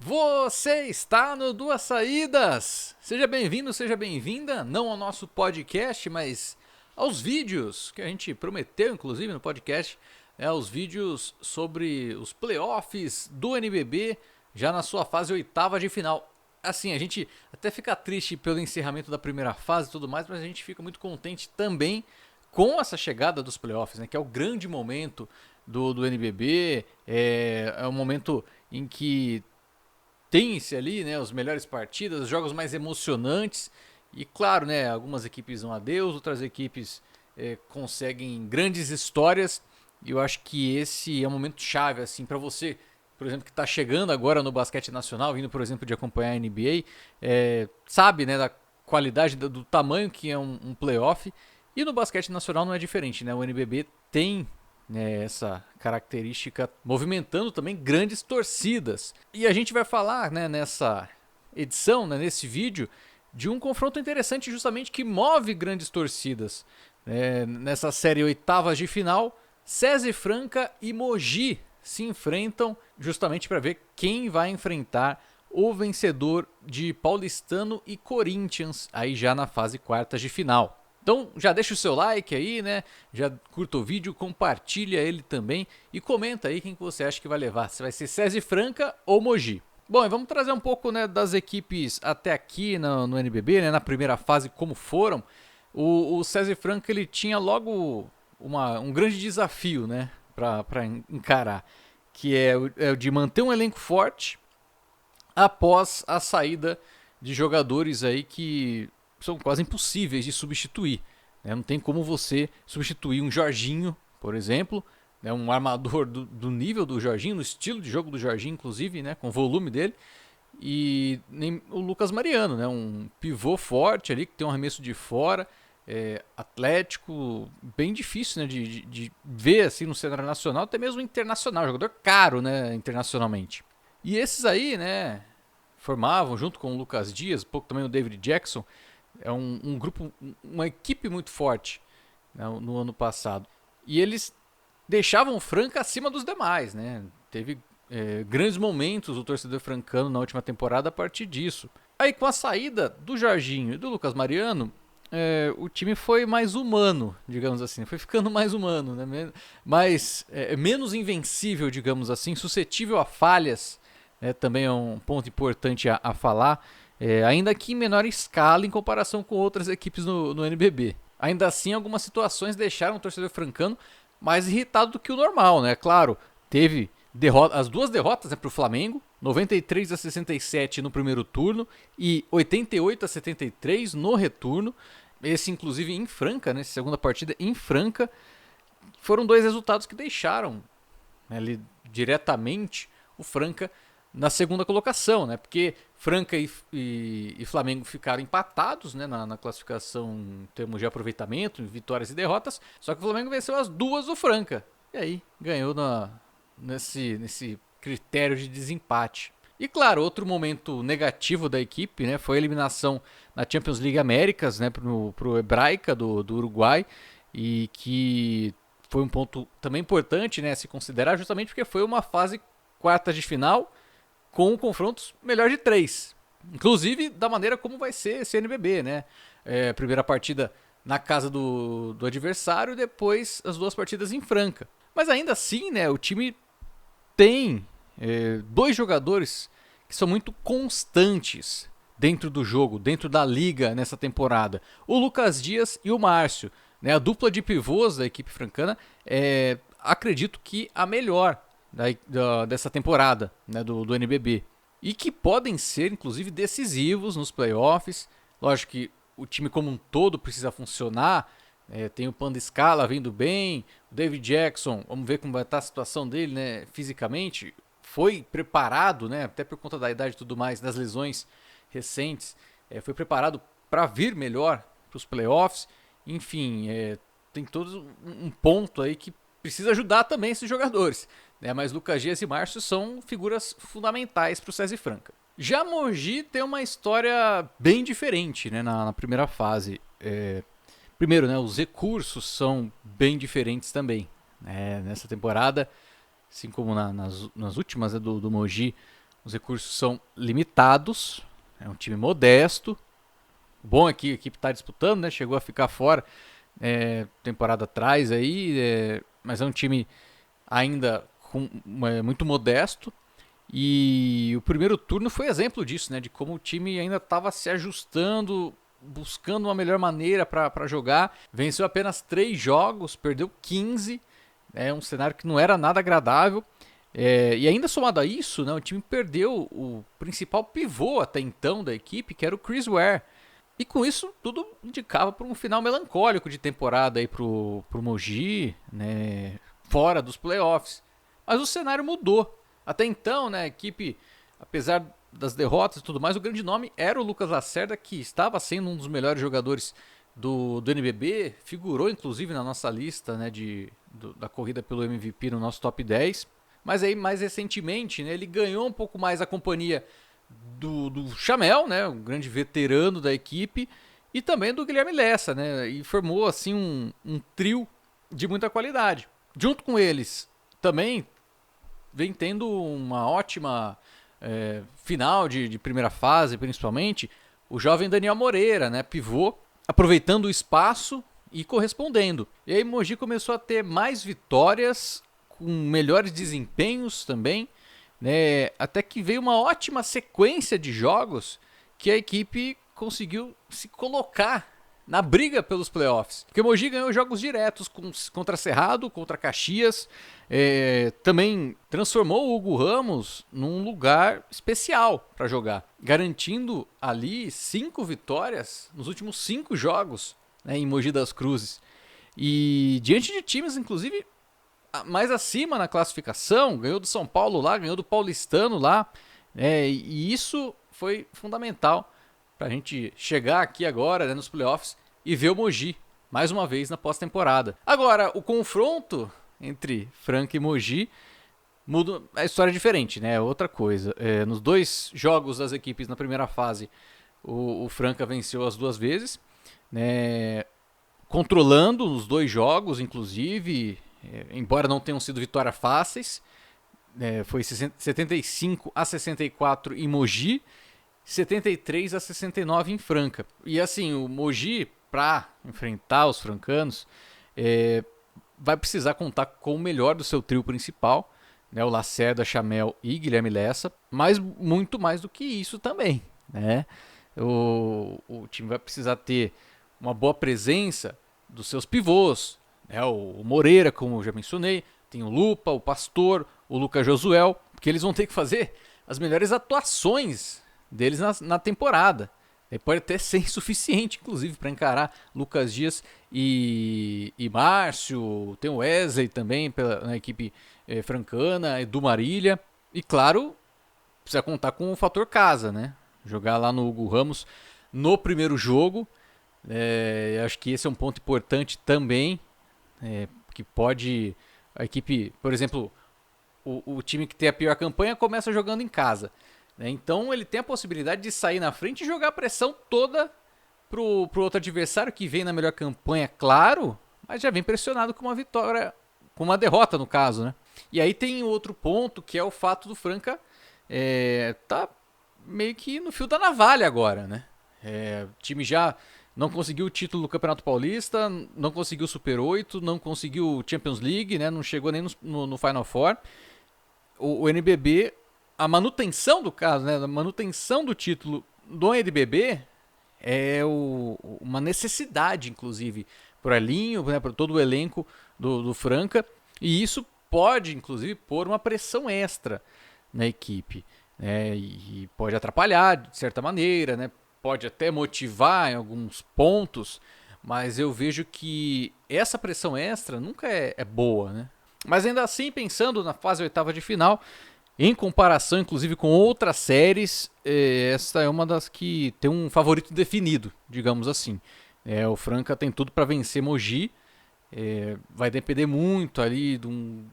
Você está no Duas Saídas! Seja bem-vindo, seja bem-vinda, não ao nosso podcast, mas aos vídeos que a gente prometeu, inclusive, no podcast, os vídeos sobre os playoffs do NBB, já na sua fase oitava de final. Assim, a gente até fica triste pelo encerramento da primeira fase e tudo mais, mas a gente fica muito contente também com essa chegada dos playoffs, né, que é o grande momento do NBB, é um momento em que tem-se ali, né, os melhores partidas, os jogos mais emocionantes e claro, né, algumas equipes vão a Deus, outras equipes conseguem grandes histórias e eu acho que esse é um momento chave assim para você, por exemplo, que está chegando agora no basquete nacional, vindo por exemplo de acompanhar a NBA, sabe, né, da qualidade do tamanho que é um playoff e no basquete nacional não é diferente, né, o NBB tem essa característica movimentando também grandes torcidas. E a gente vai falar, né, nessa edição, né, nesse vídeo, de um confronto interessante justamente que move grandes torcidas. Nessa série oitavas de final, SESI Franca e Mogi se enfrentam justamente para ver quem vai enfrentar o vencedor de Paulistano e Corinthians, aí já na fase quartas de final. Então já deixa o seu like aí, né? Já curta o vídeo, compartilha ele também e comenta aí quem que você acha que vai levar. Se vai ser SESI Franca ou Mogi. Bom, e vamos trazer um pouco, né, das equipes até aqui no NBB, né, na primeira fase, como foram. O SESI Franca ele tinha logo um grande desafio, né, para encarar, que é o de manter um elenco forte após a saída de jogadores aí que são quase impossíveis de substituir. Não tem como você substituir um Jorginho, por exemplo, um armador do nível do Jorginho, no estilo de jogo do Jorginho, inclusive, né, com o volume dele. E nem o Lucas Mariano, né, um pivô forte ali, que tem um arremesso de fora, atlético, bem difícil, né, de ver assim no cenário nacional, até mesmo internacional, jogador caro, né, internacionalmente. E esses aí, né, formavam junto com o Lucas Dias, um pouco também o David Jackson, um grupo, uma equipe muito forte, né, no ano passado. E eles deixavam o Franca acima dos demais, né? Teve grandes momentos o torcedor francano na última temporada a partir disso. Aí com a saída do Jorginho e do Lucas Mariano, o time foi mais humano, digamos assim. Foi ficando mais humano, né? Menos invencível, digamos assim, suscetível a falhas. Também é um ponto importante a falar. Ainda que em menor escala em comparação com outras equipes no NBB. Ainda assim, algumas situações deixaram o torcedor francano mais irritado do que o normal, né? Claro, teve as duas derrotas, né, para o Flamengo, 93-67 no primeiro turno e 88-73 no retorno. Esse, inclusive, em Franca, né? Segunda partida em Franca. Foram dois resultados que deixaram, né, ali, diretamente o Franca na segunda colocação, né? Porque Franca e Flamengo ficaram empatados, né, na classificação em termos de aproveitamento, vitórias e derrotas. Só que o Flamengo venceu as duas do Franca. E aí ganhou nesse critério de desempate. E claro, outro momento negativo da equipe, né, foi a eliminação na Champions League Américas, né, pro Hebraica do Uruguai. E que foi um ponto também importante, né, a se considerar, justamente porque foi uma fase quartas de final com confrontos melhor de 3. Inclusive da maneira como vai ser esse NBB, né? Primeira partida na casa do adversário, depois as duas partidas em Franca. Mas ainda assim, né, o time tem dois jogadores que são muito constantes dentro do jogo, dentro da liga nessa temporada. O Lucas Dias e o Márcio. Né, a dupla de pivôs da equipe francana acredito que a melhor dessa temporada, né, do NBB. E que podem ser, inclusive, decisivos nos playoffs. Lógico que o time como um todo precisa funcionar. Tem o Panda Scala vindo bem, o David Jackson, vamos ver como vai estar a situação dele, né, fisicamente. Foi preparado, né, até por conta da idade e tudo mais, das lesões recentes. Foi preparado para vir melhor para os playoffs. Enfim, tem todo um ponto aí que precisa ajudar também esses jogadores. Mas Lucas Dias e Márcio são figuras fundamentais para o SESI Franca. Já Mogi tem uma história bem diferente, né, na primeira fase. Primeiro, né, os recursos são bem diferentes também. Nessa temporada, assim como nas últimas, né, do Mogi, os recursos são limitados, é um time modesto. Bom é que a equipe está disputando, né? Chegou a ficar fora temporada atrás aí, mas é um time ainda muito modesto. E o primeiro turno foi exemplo disso, né? De como o time ainda estava se ajustando, buscando uma melhor maneira para jogar. Venceu apenas 3 jogos, perdeu 15. É um cenário que não era nada agradável. E ainda somado a isso, né, o time perdeu o principal pivô até então da equipe, que era o Chris Ware. E com isso, tudo indicava para um final melancólico de temporada aí pro Mogi, né, fora dos playoffs. Mas o cenário mudou. Até então, né, a equipe, apesar das derrotas e tudo mais, o grande nome era o Lucas Lacerda, que estava sendo um dos melhores jogadores do NBB, figurou inclusive na nossa lista, né, da corrida pelo MVP no nosso top 10. Mas aí, mais recentemente, né, ele ganhou um pouco mais a companhia do Chamel, né, um grande veterano da equipe, e também do Guilherme Lessa, né, e formou assim um trio de muita qualidade. Junto com eles, também vem tendo uma ótima final de primeira fase, principalmente, o jovem Daniel Moreira, né, pivô, aproveitando o espaço e correspondendo. E aí Mogi começou a ter mais vitórias, com melhores desempenhos também, né? Até que veio uma ótima sequência de jogos que a equipe conseguiu se colocar na briga pelos playoffs. Porque o Mogi ganhou jogos diretos contra Cerrado, contra Caxias, também transformou o Hugo Ramos num lugar especial para jogar, garantindo ali 5 vitórias nos últimos 5 jogos, né, em Mogi das Cruzes. E diante de times, inclusive, mais acima na classificação, ganhou do São Paulo lá, ganhou do Paulistano lá, e isso foi fundamental para a gente chegar aqui agora, né, nos playoffs e ver o Mogi mais uma vez na pós-temporada. Agora, o confronto entre Franca e Mogi muda, a história é diferente, né? Outra coisa. Nos 2 jogos das equipes na primeira fase, o Franca venceu as 2 vezes, né? Controlando os 2 jogos, inclusive, embora não tenham sido vitórias fáceis. Foi 75-64 em Mogi, 73-69 em Franca. E assim, o Mogi, para enfrentar os francanos, vai precisar contar com o melhor do seu trio principal, né, o Lacerda, Chamel e Guilherme Lessa, mas muito mais do que isso também, né? O time vai precisar ter uma boa presença dos seus pivôs, né? O Moreira, como eu já mencionei, tem o Lupa, o Pastor, o Lucas Josuel, porque eles vão ter que fazer as melhores atuações deles na temporada. Pode até ser insuficiente, inclusive, para encarar Lucas Dias e Márcio. Tem o Wesley também na equipe francana, Edu Marília. E claro, precisa contar com o fator casa, né? Jogar lá no Hugo Ramos no primeiro jogo. Acho que esse é um ponto importante também, que pode a equipe, por exemplo, o time que tem a pior campanha começa jogando em casa, né? Então ele tem a possibilidade de sair na frente e jogar a pressão toda pro outro adversário que vem na melhor campanha, claro, mas já vem pressionado com uma vitória, com uma derrota no caso, né? E aí tem outro ponto, que é o fato do Franca tá meio que no fio da navalha agora, né? O time já não conseguiu o título do Campeonato Paulista, não conseguiu o Super 8, não conseguiu o Champions League, né? Não chegou nem no Final Four. O NBB, a manutenção do caso, né? A manutenção do título do NBB é uma necessidade, inclusive, para o Elinho, né, para todo o elenco do Franca. E isso pode, inclusive, pôr uma pressão extra na equipe, né? E pode atrapalhar, de certa maneira, né? Pode até motivar em alguns pontos, mas eu vejo que essa pressão extra nunca é boa, né? Mas ainda assim, pensando na fase oitava de final, em comparação inclusive com outras séries, essa é uma das que tem um favorito definido, digamos assim. O Franca tem tudo para vencer Mogi, vai depender muito ali o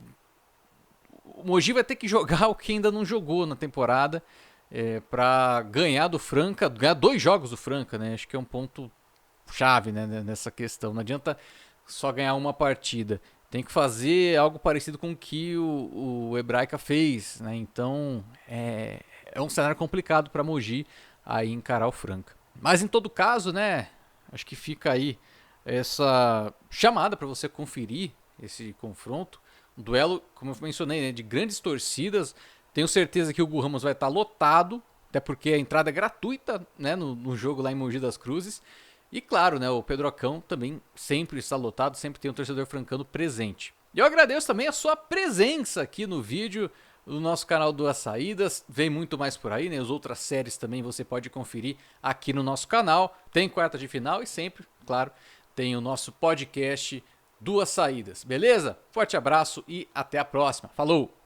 Mogi vai ter que jogar o que ainda não jogou na temporada, para ganhar do Franca, ganhar 2 jogos do Franca, né? Acho que é um ponto chave, né, nessa questão. Não adianta só ganhar uma partida, tem que fazer algo parecido com o que o Hebraica fez, né? Então é um cenário complicado para Mogi aí encarar o Franca. Mas em todo caso, né, acho que fica aí essa chamada para você conferir esse confronto. Um duelo, como eu mencionei, né, de grandes torcidas. Tenho certeza que o Hugo Ramos vai estar lotado, até porque a entrada é gratuita, né, no jogo lá em Mogi das Cruzes. E claro, né, o Pedrocão também sempre está lotado, sempre tem um torcedor francano presente. E eu agradeço também a sua presença aqui no vídeo do nosso canal Duas Saídas. Vem muito mais por aí, né? As outras séries também você pode conferir aqui no nosso canal. Tem quarta de final e sempre, claro, tem o nosso podcast Duas Saídas, beleza? Forte abraço e até a próxima. Falou!